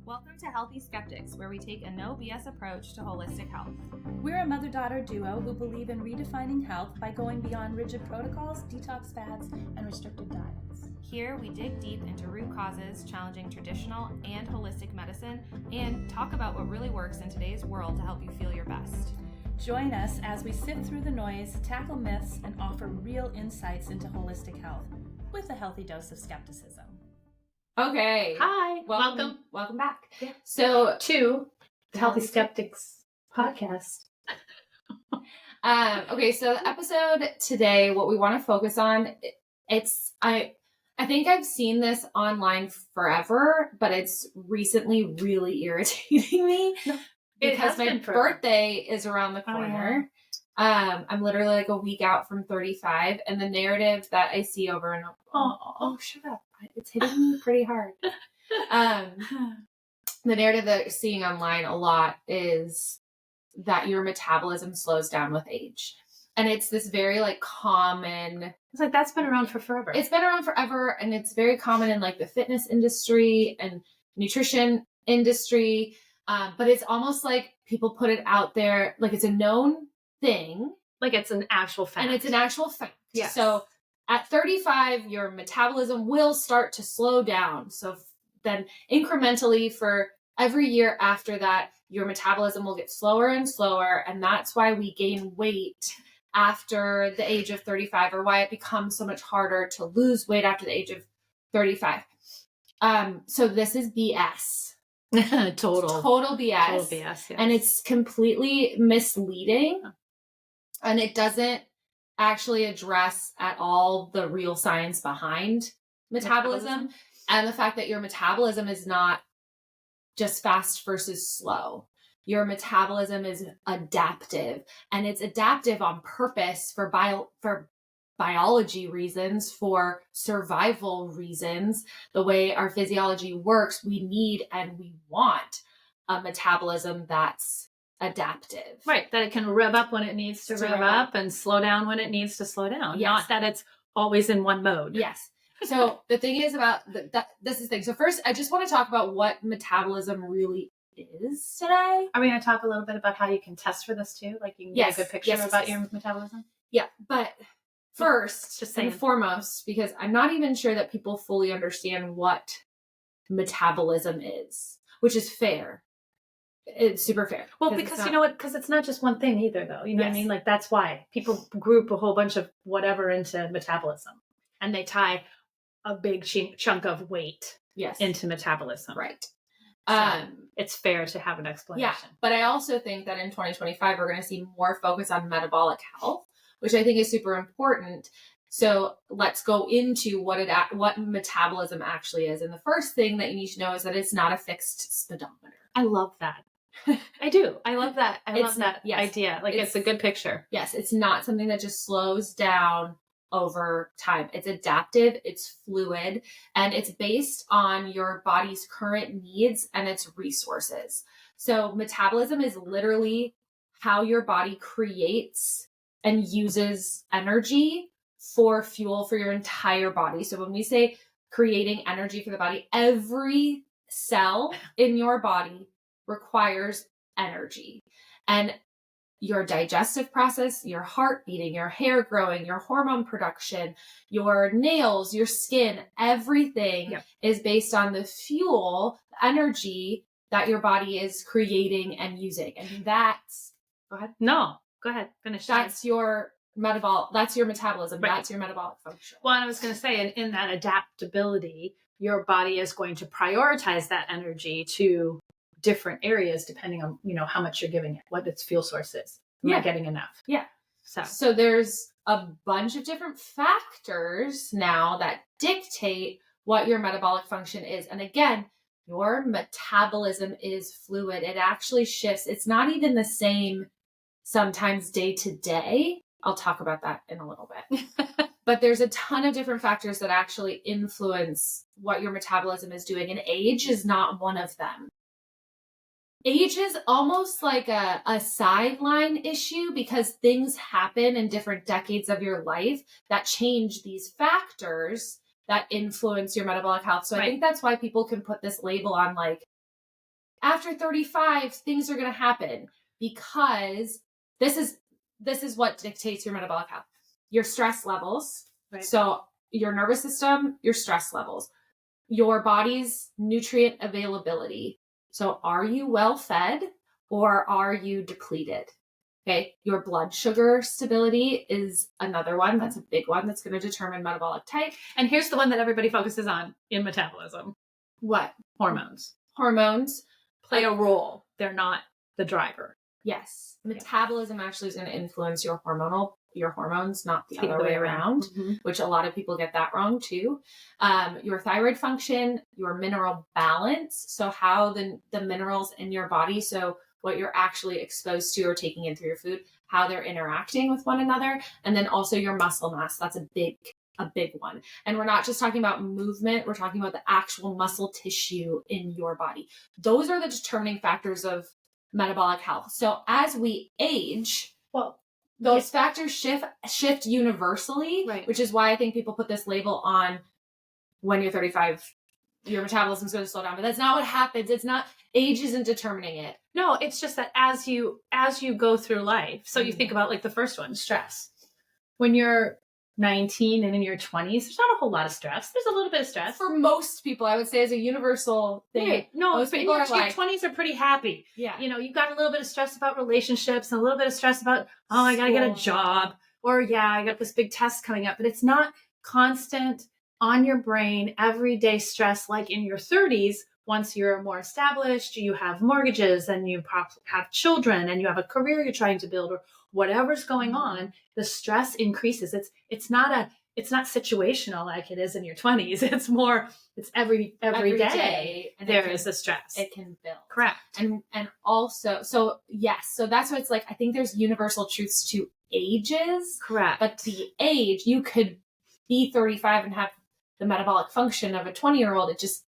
Welcome to Healthy Skeptics, where we take a no BS approach to holistic health. We're a mother-daughter duo who believe in redefining health by going beyond rigid protocols, detox fads, and restricted diets. Here, we dig deep into root causes, challenging traditional and holistic medicine, and talk about what really works in today's world to help you feel your best. Join us as we sift through the noise, tackle myths, and offer real insights into holistic health with a healthy dose of skepticism. Okay. Hi. Welcome back. Yeah. So, To the Healthy Skeptics podcast. okay, so the episode today, what we want to focus on, I think I've seen this online forever, but it's recently really irritating me because my birthday is around the corner. Oh, yeah. I'm literally like a week out from 35, and the narrative that I see over and over. Oh, shut up. It's hitting me pretty hard. The narrative that you're seeing online a lot is that your metabolism slows down with age. And it's this very common. It's like that's been around for forever. It's been around forever, and it's very common in the fitness industry and nutrition industry. But it's almost like people put it out there like it's a known thing. Like it's an actual fact. And it's an actual fact. Yes. So at 35, your metabolism will start to slow down. So then incrementally for every year after that, your metabolism will get slower and slower. And that's why we gain weight after the age of 35, or why it becomes so much harder to lose weight after the age of 35. So this is BS. Total BS. Total BS, yes. And it's completely misleading. And it doesn't actually address at all the real science behind metabolism and the fact that your metabolism is not just fast versus slow. Your metabolism is adaptive, and it's adaptive on purpose for biology reasons, for survival reasons. The way our physiology works, we need and we want a metabolism that's adaptive. Right, that it can rev up when it needs to rev up and slow down when it needs to slow down. Yes. Not that it's always in one mode. Yes. So the thing is about this is the thing. So first, I just want to talk about what metabolism really is today. Are we going to talk a little bit about how you can test for this too? Like you can get a good picture about your metabolism? Yeah, but first, just and foremost, because I'm not even sure that people fully understand what metabolism is, which is fair. It's super fair. Well, because you know what? Because it's not just one thing either, though. You know what I mean? Like that's why people group a whole bunch of whatever into metabolism, and they tie a big chunk of weight into metabolism. Right. So it's fair to have an explanation. Yeah, but I also think that in 2025 we're going to see more focus on metabolic health, which I think is super important. So let's go into what metabolism actually is. And the first thing that you need to know is that it's not a fixed speedometer. I love that. I do. I love that. I love that idea. Like it's a good picture. Yes. It's not something that just slows down over time. It's adaptive, it's fluid, and it's based on your body's current needs and its resources. So metabolism is literally how your body creates and uses energy for fuel for your entire body. So when we say creating energy for the body, every cell in your body requires energy. And your digestive process, your heart beating, your hair growing, your hormone production, your nails, your skin, everything is based on the fuel, the energy that your body is creating and using. And that's, go ahead. No, go ahead. Finish. That's your metabolism. Right. That's your metabolic function. Well, I was going to say, in that adaptability, your body is going to prioritize that energy to different areas depending on how much you're giving it, what its fuel source is. Am I getting enough? Yeah. So there's a bunch of different factors now that dictate what your metabolic function is. And again, your metabolism is fluid. It actually shifts. It's not even the same sometimes day to day. I'll talk about that in a little bit. But there's a ton of different factors that actually influence what your metabolism is doing. And age is not one of them. Age is almost like a sideline issue because things happen in different decades of your life that change these factors that influence your metabolic health. So I think that's why people can put this label on after 35, things are going to happen because this is what dictates your metabolic health. Your stress levels. Right. So your nervous system, your stress levels, your body's nutrient availability. So are you well fed or are you depleted? Okay. Your blood sugar stability is another one. That's a big one that's going to determine metabolic type. And here's the one that everybody focuses on in metabolism. What? Hormones. Hormones play a role. They're not the driver. Yes. Metabolism actually is going to influence your hormones, not the other way around, which a lot of people get that wrong too. Your thyroid function, your mineral balance. So how the minerals in your body, so what you're actually exposed to or taking in through your food, how they're interacting with one another. And then also your muscle mass. That's a big one. And we're not just talking about movement. We're talking about the actual muscle tissue in your body. Those are the determining factors of metabolic health. So as we age, those factors shift universally, right, which is why I think people put this label on when you're 35, your metabolism is going to slow down. But that's not what happens. It's not, age isn't determining it. No, it's just that as you go through life, so you think about like the first one, stress. When you're 19 and in your 20s, there's not a whole lot of stress. There's a little bit of stress. For most people, I would say as a universal thing. Right. No, most people are like, your 20s are pretty happy. Yeah. You know, you've got a little bit of stress about relationships and a little bit of stress about, I got to get a job. Or, I got this big test coming up. But it's not constant on your brain, everyday stress like in your 30s. Once you're more established, you have mortgages and you have children and you have a career you're trying to build or whatever's going on, the stress increases. It's not situational like it is in your 20s. It's more, it's every day there is a stress. It can build. Correct. And also, so that's why it's like, I think there's universal truths to ages. Correct. But the age, you could be 35 and have the metabolic function of a 20-year-old. It just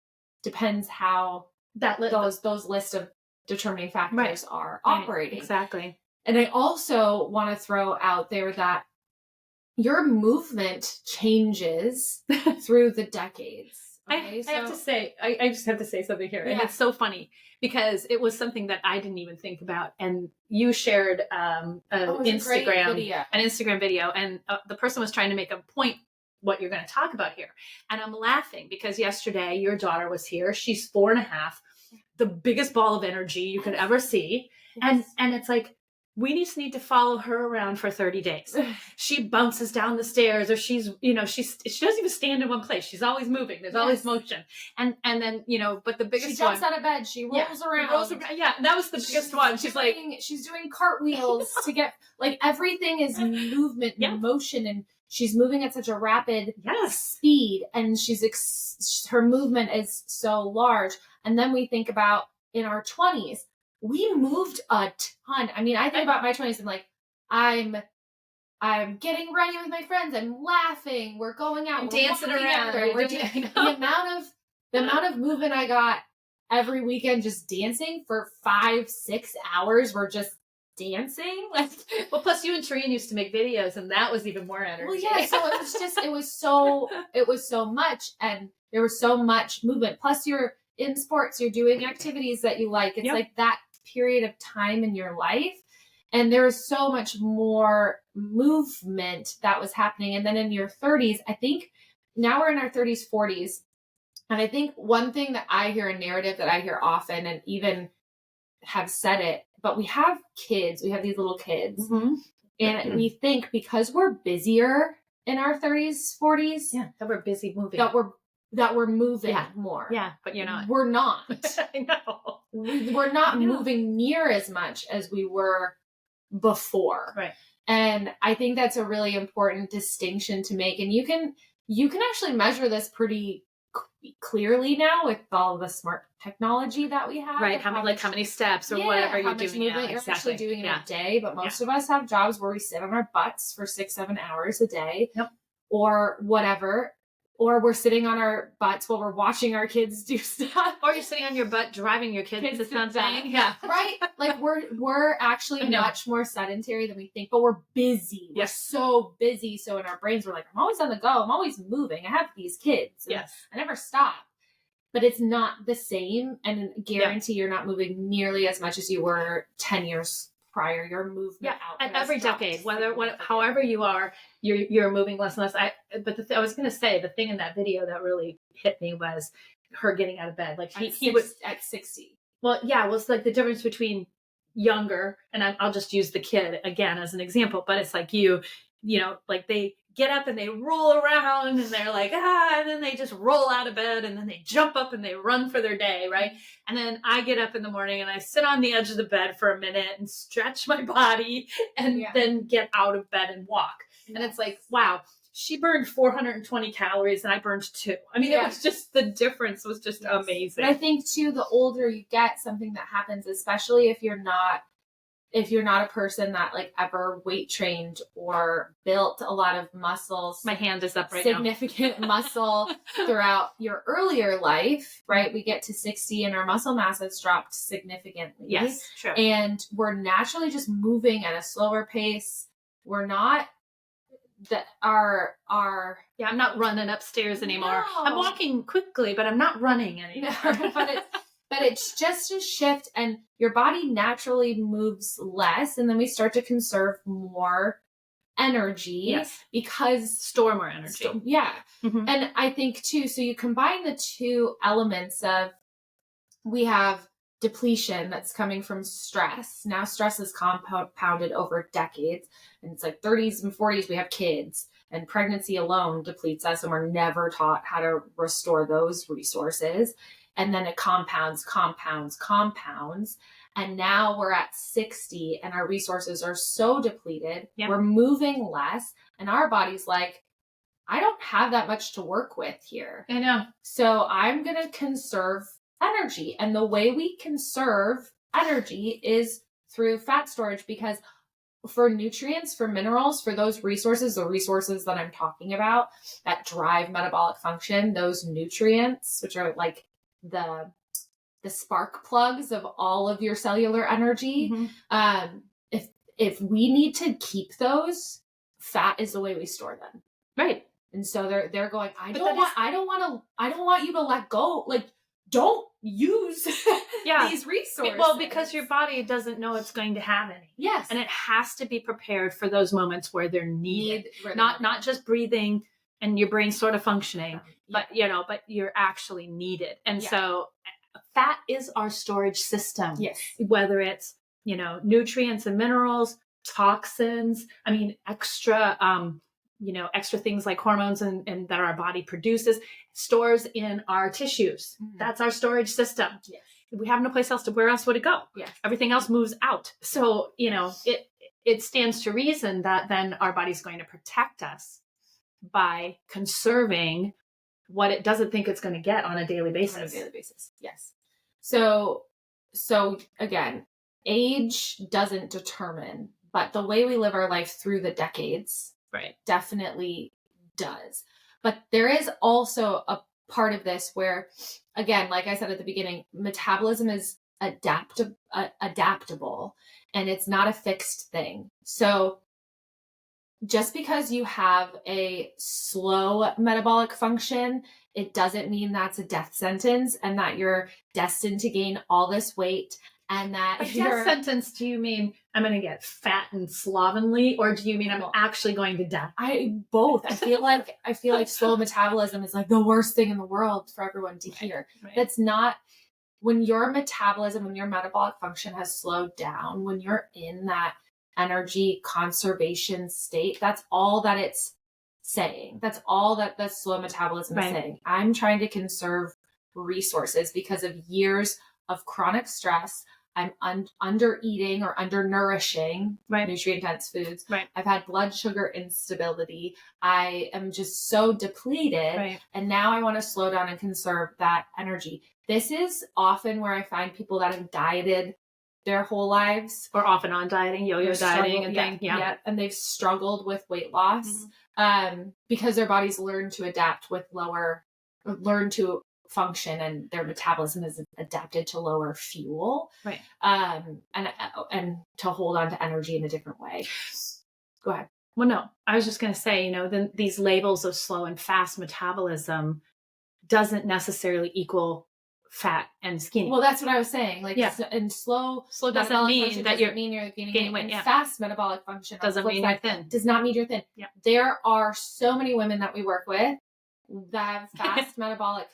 depends how those list of determining factors are operating. Exactly. And I also want to throw out there that your movement changes through the decades. Okay? I have to say, I just have to say something here. And it's so funny because it was something that I didn't even think about. And you shared an Instagram video. And the person was trying to make a point what you're going to talk about here. And I'm laughing because yesterday your daughter was here. She's 4.5, the biggest ball of energy you could ever see. Yes. And it's like, we just need to follow her around for 30 days. She bounces down the stairs or she doesn't even stand in one place. She's always moving. There's always motion. And then, but the biggest one. She jumps out of bed. She rolls around. Yeah, that was the biggest one. She's doing cartwheels to get, like, everything is movement and motion, and she's moving at such a rapid speed, and her movement is so large. And then we think about in our 20s, we moved a ton. I mean, I think about my 20s and like, I'm getting ready with my friends. I'm laughing. We're going out. We're dancing around. The amount of movement I got every weekend just dancing for 5-6 hours. We're just dancing. Well, plus you and Tareen used to make videos, and that was even more energy. Well, yeah. So it was so much, and there was so much movement. Plus, you're in sports. You're doing activities that you like. It's like that period of time in your life, and there was so much more movement that was happening. And then in your 30s, I think now we're in our 30s, 40s, and I think one thing that I hear, a narrative that I hear often, and even have said it, but we have kids. We have these little kids, and we think because we're busier in our 30s, 40s, that we're busy moving, that we're moving more. Yeah, but you're not. We're not. I know. We're not moving near as much as we were before. Right. And I think that's a really important distinction to make. And you can actually measure this pretty clearly now with all the smart technology that we have. Right. How many steps or whatever you're doing now. You're actually doing in a day. But most of us have jobs where we sit on our butts for 6-7 hours a day. Yep. Or whatever. Or we're sitting on our butts while we're watching our kids do stuff. Or you're sitting on your butt driving your kids to something. Yeah. Right? Like we're actually much more sedentary than we think, but we're busy. We're so busy. So in our brains, we're like, I'm always on the go. I'm always moving. I have these kids. Yes. I never stop. but it's not the same. And guarantee you're not moving nearly as much as you were 10 years prior. Your movement out at every decade, however you are, you're moving less and less. I was going to say, the thing in that video that really hit me was her getting out of bed. Like he was at 60. Well, yeah, well, it's like the difference between younger, and I'll just use the kid again as an example, but it's like you know, like they get up and they roll around and they're like, and then they just roll out of bed and then they jump up and they run for their day, right? And then I get up in the morning and I sit on the edge of the bed for a minute and stretch my body and then get out of bed and walk. And it's like, wow, she burned 420 calories and I burned 2. I mean, it was just, the difference was just amazing. But I think too, the older you get, something that happens, especially if you're not a person that like ever weight trained or built a lot of muscles. My hand is up right now. Significant muscle throughout your earlier life, right? We get to 60 and our muscle mass has dropped significantly. Yes, sure. And we're naturally just moving at a slower pace. We're not I'm not running upstairs anymore. No. I'm walking quickly, but I'm not running anymore. But it's just a shift, and your body naturally moves less, and then we start to conserve more energy because store more energy. Mm-hmm. And I think too, so you combine the two elements of, we have depletion that's coming from stress. Now stress is compounded over decades, and it's like 30s and 40s, we have kids, and pregnancy alone depletes us, and we're never taught how to restore those resources. And then it compounds. And now we're at 60 and our resources are so depleted. Yep. We're moving less. And our body's like, I don't have that much to work with here. I know. So I'm going to conserve energy. And the way we conserve energy is through fat storage, because for nutrients, for minerals, for those resources, the resources that I'm talking about that drive metabolic function, those nutrients, which are like the spark plugs of all of your cellular energy. Mm-hmm. If we need to keep those, fat is the way we store them. Right. And so they're going, I don't want you to let go. Like, don't use these resources. Well, because your body doesn't know it's going to have any. Yes. And it has to be prepared for those moments where they're needed. Not just breathing and your brain sort of functioning, but you're actually needed. And so fat is our storage system. Yes. Whether it's, nutrients and minerals, toxins, extra things like hormones and that our body produces, stores in our tissues. Mm-hmm. That's our storage system. Yes. We have no place else where else would it go? Yes. Everything else moves out. So, it stands to reason that then our body's going to protect us by conserving what it doesn't think it's going to get on a daily basis. Yes. So again, age doesn't determine, but the way we live our life through the decades definitely does. But there is also a part of this where, again, like I said at the beginning, metabolism is adaptable and it's not a fixed thing. So just because you have a slow metabolic function, it doesn't mean that's a death sentence and that you're destined to gain all this weight. And that a death sentence, do you mean I'm going to get fat and slovenly, or do you mean I'm actually going to die? Both. I feel like slow metabolism is like the worst thing in the world for everyone to hear. Right. That's not. When your metabolism, when your metabolic function has slowed down, when you're in that energy conservation state, that's all that it's saying. That's all that the slow metabolism is saying. I'm trying to conserve resources because of years of chronic stress. I'm under eating or undernourishing nutrient dense foods. Right. I've had blood sugar instability. I am just so depleted. Right. And now I want to slow down and conserve that energy. This is often where I find people that have dieted their whole lives, or off and on dieting, yo-yo dieting and things. Yeah. And they've struggled with weight loss, because their bodies learn to adapt with learn to function, and their metabolism is adapted to lower fuel, and to hold on to energy in a different way. Go ahead. Well, no, I was just going to say, then these labels of slow and fast metabolism doesn't necessarily equal fat and skinny. Well, that's what I was saying. Like, and slow doesn't mean that you're gaining weight. And fast metabolic function doesn't mean you're thin. Does not mean you're thin. Yeah. There are so many women that we work with that have fast metabolic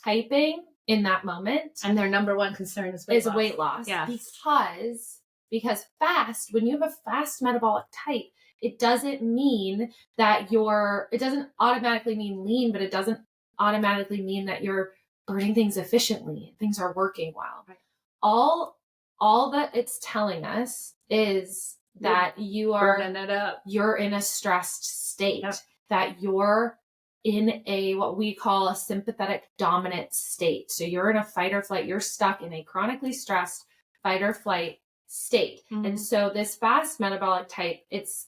typing in that moment, and their number one concern is weight loss. Yeah. Because fast, when you have a fast metabolic type, it doesn't mean that it doesn't automatically mean lean, but it doesn't automatically mean that you're burning things efficiently. Things are working well. Right. All that it's telling us is that you're in a stressed state, that you're in what we call a sympathetic dominant state. So you're in a fight or flight. You're stuck in a chronically stressed fight or flight state. Mm-hmm. And so this fast metabolic type, it's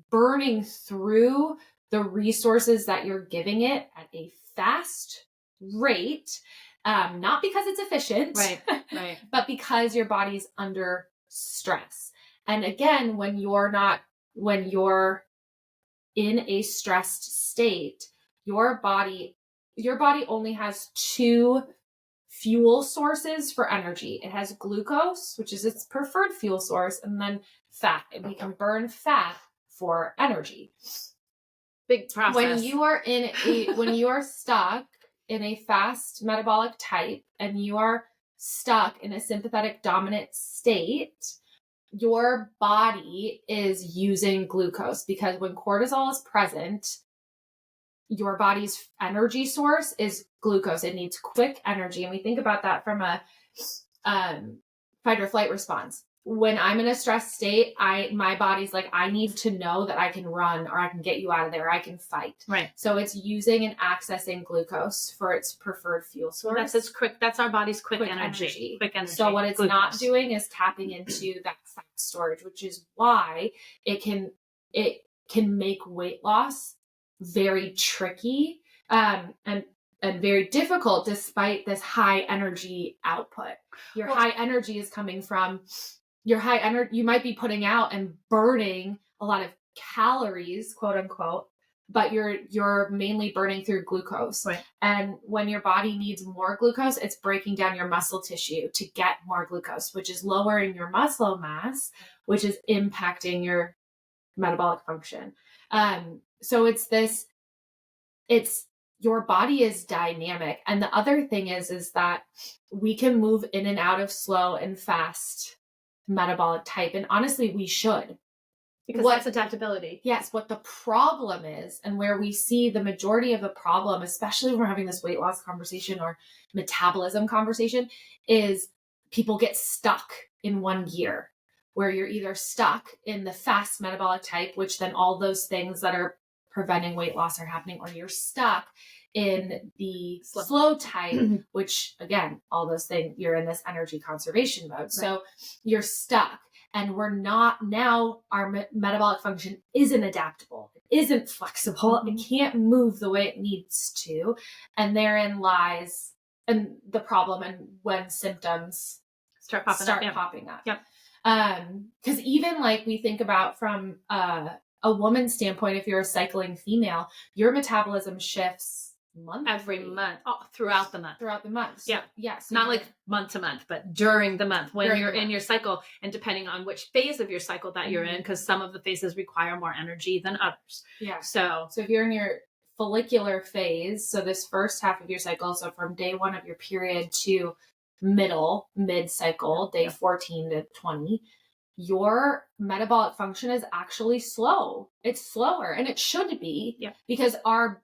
burning through the resources that you're giving it at a fast rate, not because it's efficient, right, but because your body's under stress. And again, when you're in a stressed state, your body only has two fuel sources for energy. It has glucose, which is its preferred fuel source, and then fat. And we can burn fat for energy. Big process. When you are stuck in a fast metabolic type and you are stuck in a sympathetic dominant state, your body is using glucose, because when cortisol is present, your body's energy source is glucose. It needs quick energy. And we think about that from a fight or flight response. When I'm in a stressed state, my body's like, I need to know that I can run, or I can get you out of there, or I can fight. Right. So it's using and accessing glucose for its preferred fuel source. That's our body's quick energy. Quick energy. So what it's not doing is tapping into that fat storage, which is why it can make weight loss very tricky and very difficult despite this high energy output. High energy is coming from your high energy. You might be putting out and burning a lot of calories, quote unquote, but you're mainly burning through glucose. Right. And when your body needs more glucose, it's breaking down your muscle tissue to get more glucose, which is lowering your muscle mass, which is impacting your metabolic function. So your body is dynamic. And the other thing is that we can move in and out of slow and fast metabolic type. And honestly, we should. Because that's adaptability. Yes. What the problem is, and where we see the majority of the problem, especially when we're having this weight loss conversation or metabolism conversation, is people get stuck in one gear, where you're either stuck in the fast metabolic type, which then all those things that are preventing weight loss are happening, or you're stuck in the slow type, which again, all those things, you're in this energy conservation mode. Right. So you're stuck, and our metabolic function isn't adaptable. It isn't flexible. Mm-hmm. It can't move the way it needs to. And therein lies the problem, and when symptoms start popping up. Yep. Because even like we think about from a woman's standpoint, if you're a cycling female, your metabolism shifts every month, throughout the month. So, so not like month to month, but during the month when you're in your cycle, and depending on which phase of your cycle that you're in, because some of the phases require more energy than others. Yeah. So if you're in your follicular phase, so this first half of your cycle, so from day 1 of your period to mid cycle, day 14 to 20, your metabolic function is actually slow. It's slower, and it should be, because your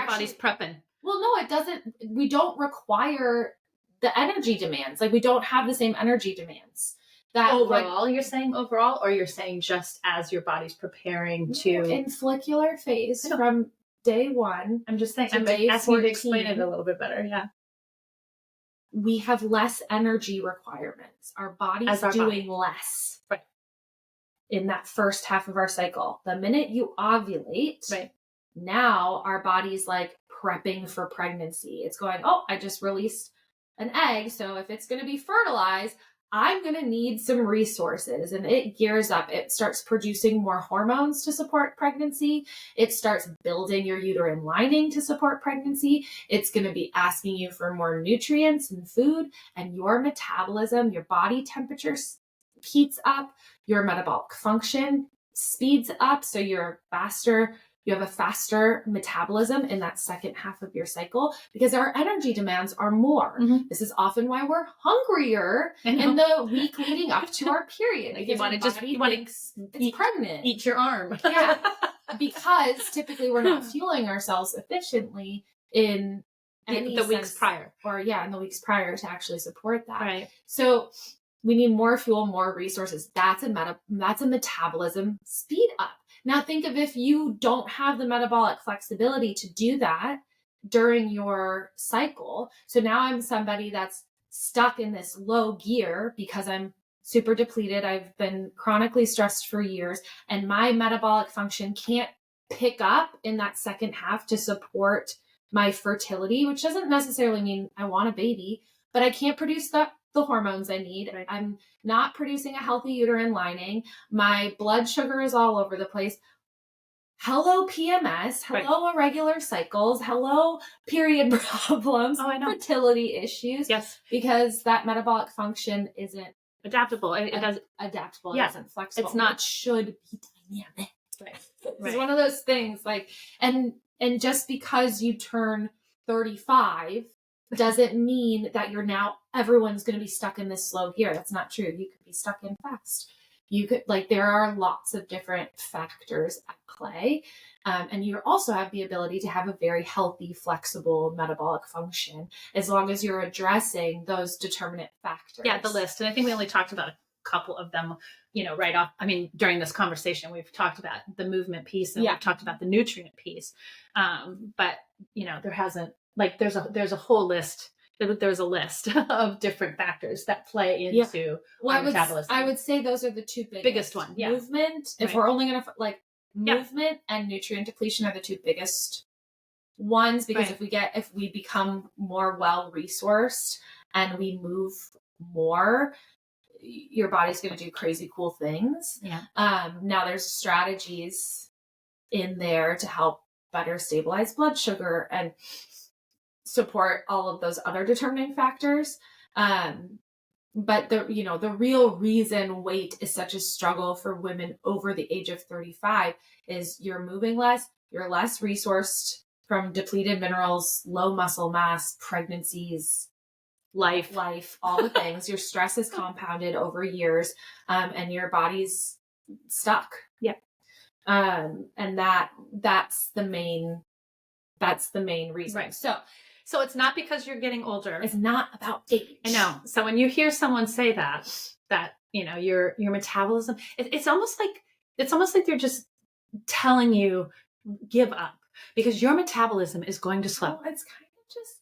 body's prepping. Well, no, it doesn't. We don't require the energy demands. Like, we don't have the same energy demands. That overall, you're saying overall, or you're saying just as your body's preparing to in follicular phase from day 1. I'm just saying. I'm asking you to explain it a little bit better. Yeah. We have less energy requirements. Our body's doing less. Right. In that first half of our cycle. The minute you ovulate, now our body's like prepping for pregnancy. It's going, I just released an egg, so if it's going to be fertilized, I'm going to need some resources, and it gears up. It starts producing more hormones to support pregnancy. It starts building your uterine lining to support pregnancy. It's going to be asking you for more nutrients and food, and your metabolism, your body temperature heats up, your metabolic function speeds up. So you have a faster metabolism in that second half of your cycle because our energy demands are more. Mm-hmm. This is often why we're hungrier in the week leading up to our period. Like you want to it's pregnant. Eat your arm. Yeah. Because typically we're not fueling ourselves efficiently in the weeks prior. In the weeks prior to actually support that. Right. So we need more fuel, more resources. That's a metabolism speed up. Now think of if you don't have the metabolic flexibility to do that during your cycle. So now I'm somebody that's stuck in this low gear because I'm super depleted. I've been chronically stressed for years, and my metabolic function can't pick up in that second half to support my fertility, which doesn't necessarily mean I want a baby, but I can't produce the hormones I need. Right. I'm not producing a healthy uterine lining. My blood sugar is all over the place. Hello PMS. Hello irregular cycles. Hello period problems. Oh, I know. Fertility issues. Yes. Because that metabolic function isn't adaptable. It doesn't adaptable. Yeah. It isn't flexible. It's not. It should be dynamic. Right. It's one of those things like, and just because you turn 35 doesn't mean that everyone's going to be stuck in this slow gear. That's not true. You could be stuck in fast. You could, there are lots of different factors at play. And you also have the ability to have a very healthy, flexible metabolic function as long as you're addressing those determinant factors. Yeah, the list. And I think we only talked about a couple of them, right off. I mean, during this conversation, we've talked about the movement piece and we've talked about the nutrient piece. But, there hasn't, there's a whole list. There's a list of different factors that play into metabolism. I would say those are the two biggest ones. Yeah. Movement. If we're only going to movement and nutrient depletion are the two biggest ones, because if we become more well resourced and we move more, your body's going to do crazy cool things. Yeah. Now there's strategies in there to help better stabilize blood sugar and support all of those other determining factors. But the real reason weight is such a struggle for women over the age of 35 is you're moving less, you're less resourced from depleted minerals, low muscle mass, pregnancies, life, all the things. Your stress is compounded over years, and your body's stuck. Yeah. And that's the main reason. Right. So it's not because you're getting older. It's not about age. I know. So when you hear someone say that your metabolism, it's almost like they're just telling you give up because your metabolism is going to slow. Well, it's kind of just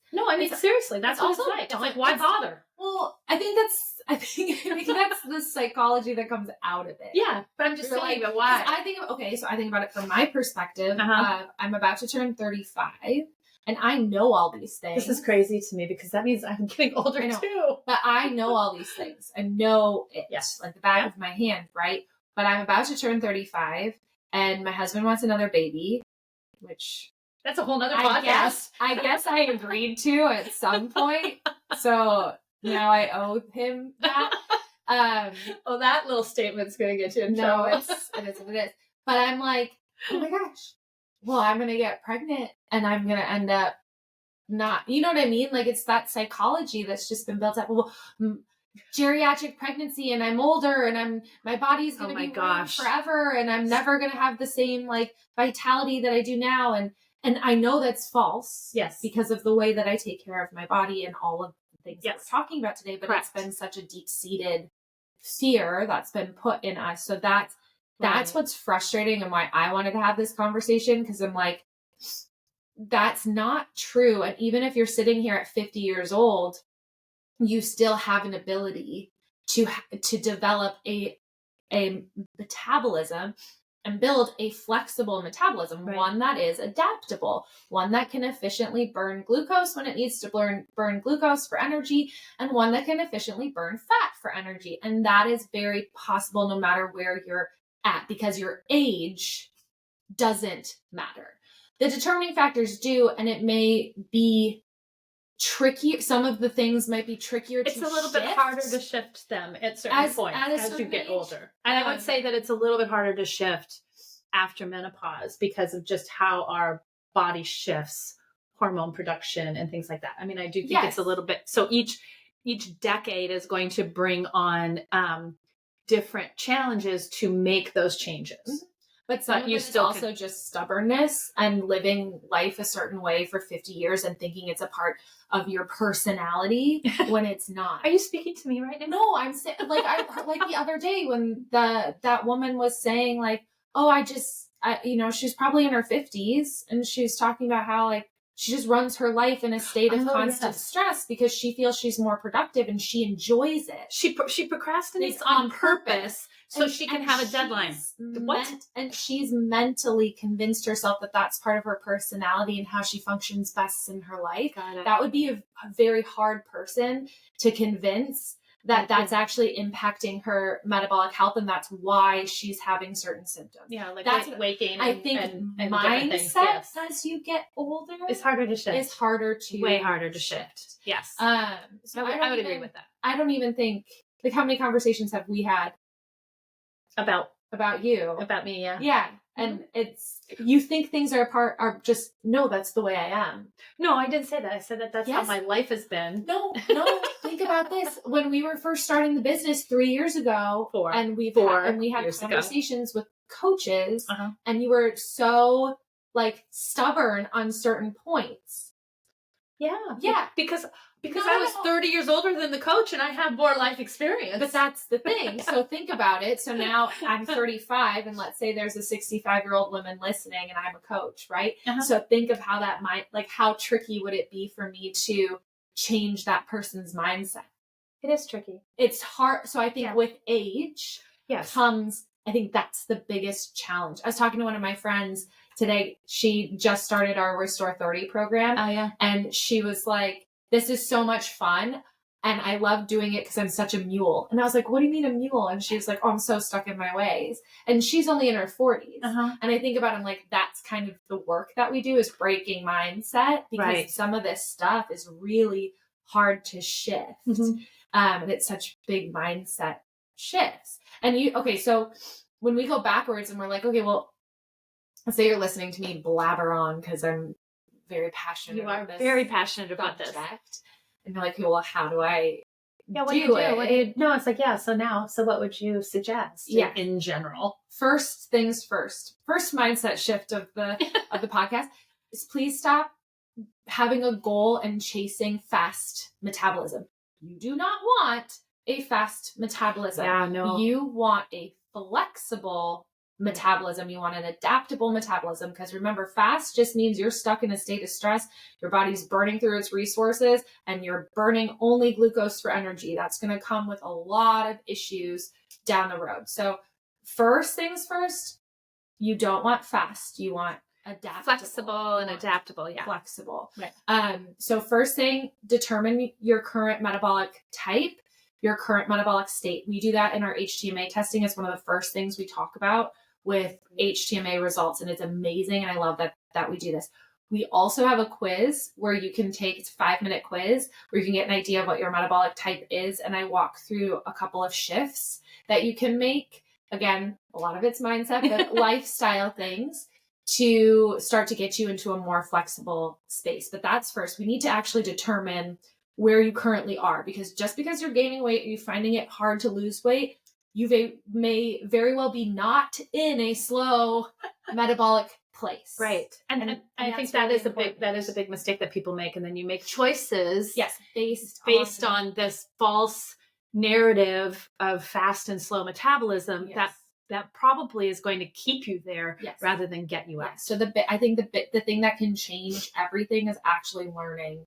seriously, that's what it's like. I'm like, why bother? Well, I think that's the psychology that comes out of it. Yeah, but I'm just saying, but why? I think about it from my perspective. I'm about to turn 35. And I know all these things. This is crazy to me because that means I'm getting older too. But I know all these things. I know it like the back of my hand, right? But I'm about to turn 35 and my husband wants another baby, which... That's a whole nother podcast. I guess I agreed to at some point. So now I owe him that. That little statement's going to get you in trouble. No, it is what it is. But I'm like, oh my gosh. Well, I'm going to get pregnant and I'm going to end up not, you know what I mean? Like it's that psychology that's just been built up. Well, geriatric pregnancy and I'm older and my body's going to be forever and I'm never going to have the same vitality that I do now. And I know that's false. Yes. Because of the way that I take care of my body and all of the things that we're talking about today. But It's been such a deep-seated fear that's been put in us. So that's what's frustrating and why I wanted to have this conversation, because I'm like, that's not true. And even if you're sitting here at 50 years old, you still have an ability to develop a metabolism and build a flexible metabolism, one that is adaptable, one that can efficiently burn glucose when it needs to burn glucose for energy, and one that can efficiently burn fat for energy. And that is very possible no matter where you're at, because your age doesn't matter. The determining factors do, and it may be tricky. Some of the things might be trickier to shift. It's a little bit harder to shift them at certain points as you get older. And I would say that it's a little bit harder to shift after menopause because of just how our body shifts hormone production and things like that. I mean, I do think it's a little bit, so each decade is going to bring on different challenges to make those changes. But some of it is also just stubbornness and living life a certain way for 50 years and thinking it's a part of your personality when it's not. Are you speaking to me right now? No, I'm saying, like the other day when that woman was saying like, oh, she's probably in her 50s and she was talking about how like she just runs her life in a state of constant stress because she feels she's more productive and she enjoys it. She procrastinates on purpose. So she can have a deadline. And she's mentally convinced herself that that's part of her personality and how she functions best in her life. That would be a very hard person to convince that that's actually impacting her metabolic health, and that's why she's having certain symptoms. Yeah, like that's weight gain. I think and mindset as you get older is harder to shift. It's way harder to shift. Yes. So I would agree with that. I don't even think, like, how many conversations have we had about you, about me? Yeah. And you think things are just, no, that's the way I am. No, I didn't say that. I said that's how my life has been. No, think about this. When we were first starting the business 3 years ago, we had conversations with coaches, and you were so like stubborn on certain points. Yeah. Because I was 30 years older than the coach and I have more life experience. But that's the thing. So think about it. So now I'm 35 and let's say there's a 65-year-old woman listening and I'm a coach, right? So think of how that might, like, how tricky would it be for me to change that person's mindset? It is tricky. It's hard. So I think with age comes, I think that's the biggest challenge. I was talking to one of my friends today. She just started our Restore 30 program. Oh, yeah. And she was like, this is so much fun. And I love doing it because I'm such a mule. And I was like, what do you mean a mule? And she was like, oh, I'm so stuck in my ways. And she's only in her 40s. And I think about it, I'm like, that's kind of the work that we do, is breaking mindset, because some of this stuff is really hard to shift. And it's such big mindset shifts. And so when we go backwards and we're like, okay, well, let's say you're listening to me blabber on because I'm very passionate about this. Very passionate about this. And you're like, okay, well, how do I what do you do? No, it's like, so what would you suggest in general? First things first. First mindset shift of the podcast is please stop having a goal and chasing fast metabolism. You do not want a fast metabolism. Yeah, no. You want a flexible metabolism. You want an adaptable metabolism, because remember, fast just means you're stuck in a state of stress. Your body's burning through its resources and you're burning only glucose for energy. That's going to come with a lot of issues down the road. So first things first, you don't want fast. You want adaptable. Flexible and adaptable. Yeah. Flexible. Right. So first thing, determine your current metabolic type, your current metabolic state. We do that in our HTMA testing. It's one of the first things we talk about with HTMA results, and it's amazing. And I love that we do this. We also have a quiz where you can take, it's a 5-minute quiz where you can get an idea of what your metabolic type is. And I walk through a couple of shifts that you can make. Again, a lot of it's mindset, but lifestyle things to start to get you into a more flexible space. But that's first. We need to actually determine where you currently are, because just because you're gaining weight or you're finding it hard to lose weight, you may very well be not in a slow metabolic place. Right. And I think that is a big mistake that people make. And then you make choices based on this false narrative of fast and slow metabolism that probably is going to keep you there rather than get you out. So I think the thing that can change everything is actually learning,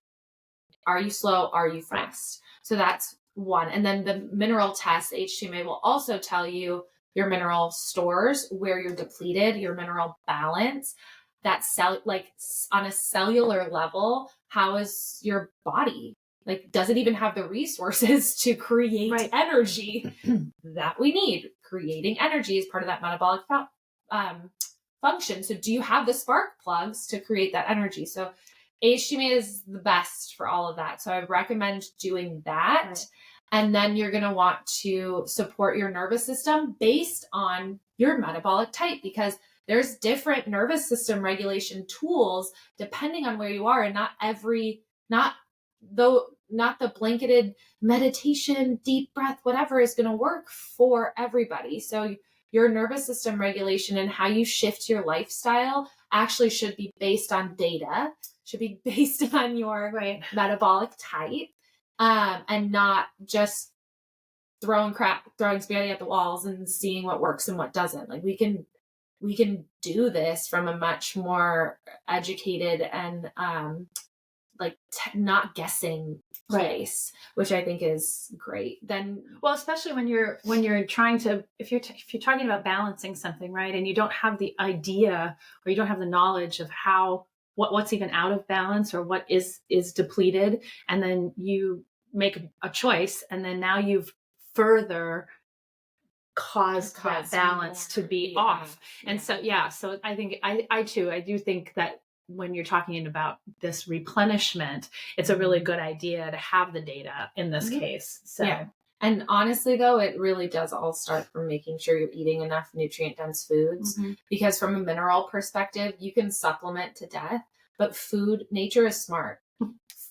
are you slow? Are you fast? So that's one. And then the mineral test, HTMA, will also tell you your mineral stores, where you're depleted, your mineral balance, that on a cellular level, how is your body? Like, does it even have the resources to create energy that we need? Creating energy is part of that metabolic function. So do you have the spark plugs to create that energy? So HTMA is the best for all of that. So I recommend doing that. Right. And then you're going to want to support your nervous system based on your metabolic type, because there's different nervous system regulation tools depending on where you are, and not the blanketed meditation, deep breath, whatever is going to work for everybody. So your nervous system regulation and how you shift your lifestyle actually should be based on data, should be based on your metabolic type, and not just throwing spaghetti at the walls and seeing what works and what doesn't. Like, we can do this from a much more educated and not guessing place, which I think is great. Then, well, especially when you're trying to, if you're talking about balancing something, right, and you don't have the idea or you don't have the knowledge of what's even out of balance or what is depleted, and then you make a choice, and then now you've further caused that balance to be off. And so I think I do think that when you're talking about this replenishment, it's a really good idea to have the data in this case. So and honestly though, it really does all start from making sure you're eating enough nutrient dense foods, because from a mineral perspective, you can supplement to death, but nature is smart.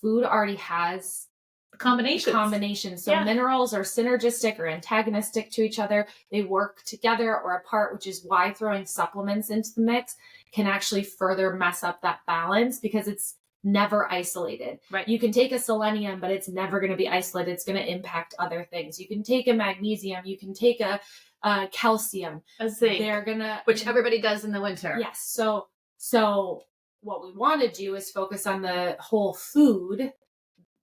Food already has combinations. So minerals are synergistic or antagonistic to each other. They work together or apart, which is why throwing supplements into the mix can actually further mess up that balance, because it's never isolated. Right. You can take a selenium, but it's never going to be isolated. It's going to impact other things. You can take a magnesium, you can take a calcium, a zinc, which everybody does in the winter. Yes. So what we want to do is focus on the whole food,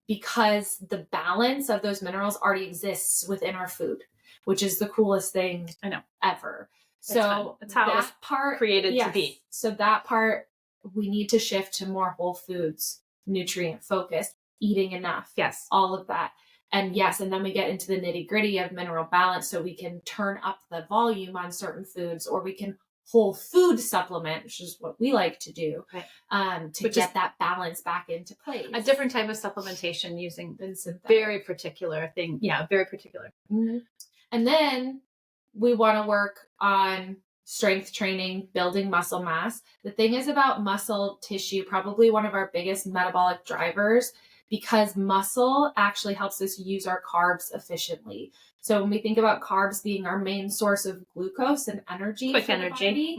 because the balance of those minerals already exists within our food, which is the coolest thing ever. So that's how that part created to be. So that part, we need to shift to more whole foods, nutrient focused, eating enough. Yes. All of that. And and then we get into the nitty gritty of mineral balance, so we can turn up the volume on certain foods, or we can whole food supplement, which is what we like to do, to get that balance back into place. A different type of supplementation using very particular thing. Yeah, very particular. Mm-hmm. And then we want to work on strength training, building muscle mass. The thing is about muscle tissue, probably one of our biggest metabolic drivers, because muscle actually helps us use our carbs efficiently. So when we think about carbs being our main source of glucose and energy, quick energy,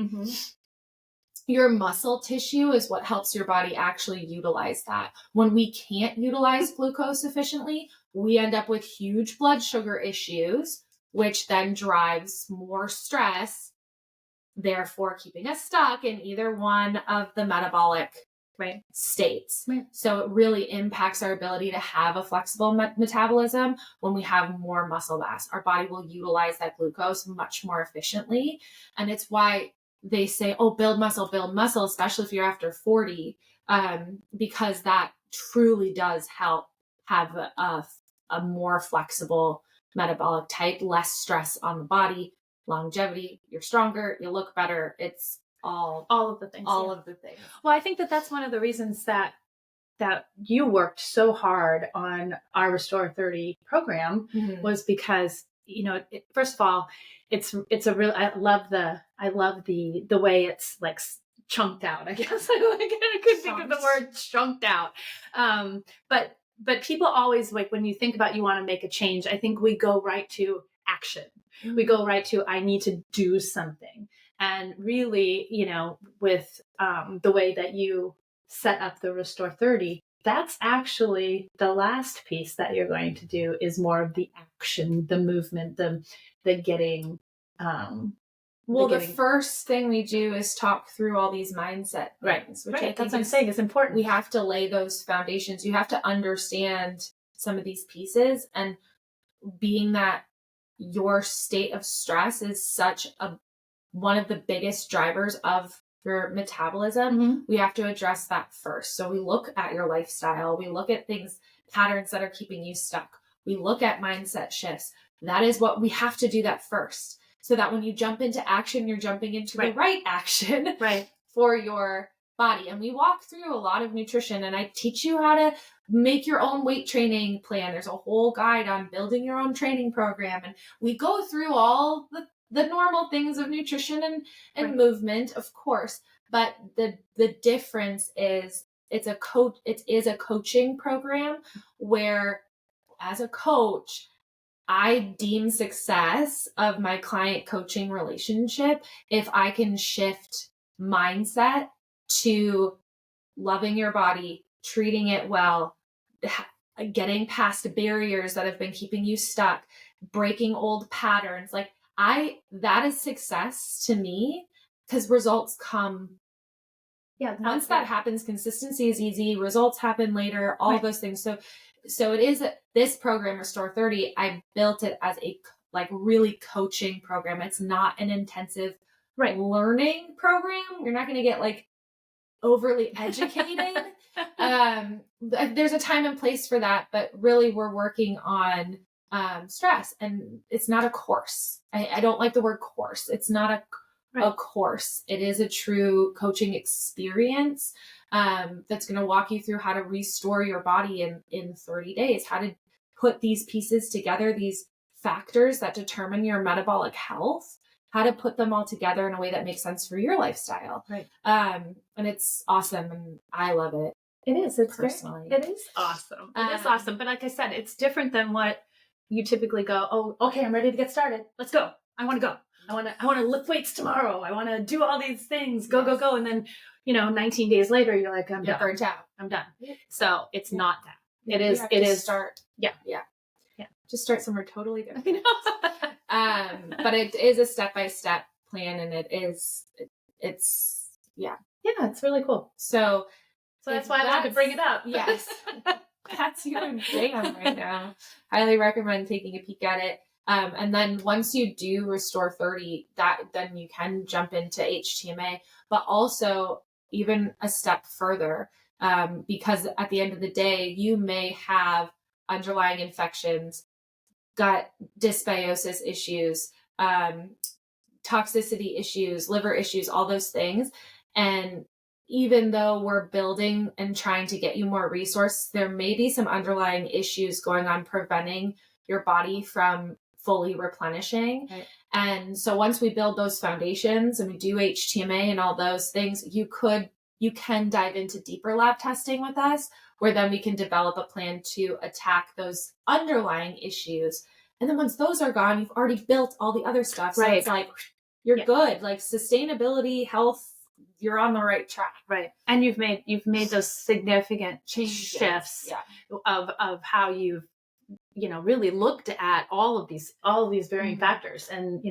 your muscle tissue is what helps your body actually utilize that. When we can't utilize glucose efficiently, we end up with huge blood sugar issues, which then drives more stress, therefore keeping us stuck in either one of the metabolic states. Right. So it really impacts our ability to have a flexible metabolism. When we have more muscle mass, our body will utilize that glucose much more efficiently. And it's why they say, build muscle, especially if you're after 40, because that truly does help have a more flexible metabolic type, less stress on the body, longevity, you're stronger, you look better. It's all of the things. Well, I think that's one of the reasons that you worked so hard on our Restore 30 program, was because, first of all, it's a real, I love the way it's like chunked out. I guess I could think of the word chunked out. But people always, like, when you think about you want to make a change, I think we go right to action. We go right to, I need to do something. And really, with the way that you set up the Restore 30, that's actually the last piece that you're going to do, is more of the action, the movement, the getting. The first thing we do is talk through all these mindset things, which I think that's what I'm saying is important. We have to lay those foundations. You have to understand some of these pieces, and being that your state of stress is such one of the biggest drivers of your metabolism, we have to address that first. So we look at your lifestyle, we look at patterns that are keeping you stuck. We look at mindset shifts. That is what we have to do that first. So that when you jump into action, you're jumping into the right action for your body. And we walk through a lot of nutrition, and I teach you how to make your own weight training plan. There's a whole guide on building your own training program. And we go through all the normal things of nutrition and movement, of course. But the difference is it is a coaching program where, as a coach, I deem success of my client coaching relationship if I can shift mindset to loving your body, treating it well, getting past barriers that have been keeping you stuck, breaking old patterns. Like that is success to me, because results come. Yeah. Once that happens, consistency is easy. Results happen later, all those things. So it is this program, Restore 30. I built it as a really coaching program. It's not an intensive learning program. You're not going to get overly educated. There's a time and place for that, but really we're working on stress, and it's not a course. I don't like the word course. It's not a course. It is a true coaching experience that's going to walk you through how to restore your body in 30 days, how to put these pieces together, these factors that determine your metabolic health, how to put them all together in a way that makes sense for your lifestyle. Right. And it's awesome, and I love it. It is. It's personally. It is awesome. It is awesome. But like I said, it's different than what you typically go, oh, okay, I'm ready to get started. Let's go. I want to go. I want to lift weights tomorrow. I want to do all these things. Go, go, go. And then, 19 days later, you're like, I'm done. Burnt out. I'm done. So it's not that. It is. Start. Yeah. Just start somewhere totally different. But it is a step-by-step plan, and it's really cool. So that's why I wanted to bring it up. Yes. That's your jam right now. Highly recommend taking a peek at it. And then once you do Restore 30, then you can jump into HTMA, but also even a step further, because at the end of the day, you may have underlying infections, gut dysbiosis issues, toxicity issues, liver issues, all those things. And even though we're building and trying to get you more resource, there may be some underlying issues going on preventing your body from fully replenishing. Right. And so once we build those foundations and we do HTMA and all those things, you can dive into deeper lab testing with us, where then we can develop a plan to attack those underlying issues. And then once those are gone, you've already built all the other stuff. So it's you're good. Sustainability, health, you're on the right track. Right. And you've made those significant shifts of how you've really looked at all of these varying factors, and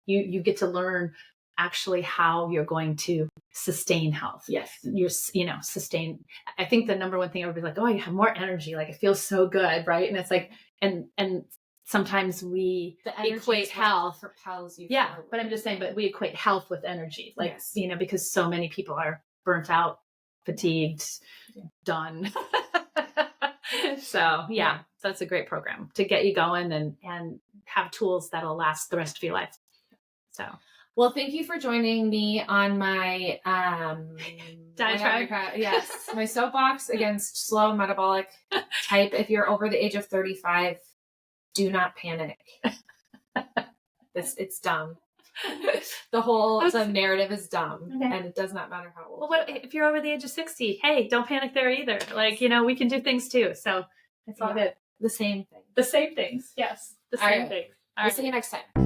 you get to learn actually how you're going to sustain health. Yes. You're sustain. I think the number one thing, everybody's like, oh, you have more energy, it feels so good, right? And it's like, and sometimes we equate health propels you forward. But I'm just saying, but we equate health with energy, because so many people are burnt out, fatigued, done. So that's a great program to get you going and have tools that'll last the rest of your life. So, well, thank you for joining me on my diatribe. Yes, my soapbox against slow metabolic type. If you're over the age of 35, do not panic. It's dumb. The narrative is dumb, and it does not matter how old. Well, what if you're over the age of 60? Hey, don't panic there either. We can do things too. So it's all good. The same thing. The same things. Yes. The same things. All right. See you next time.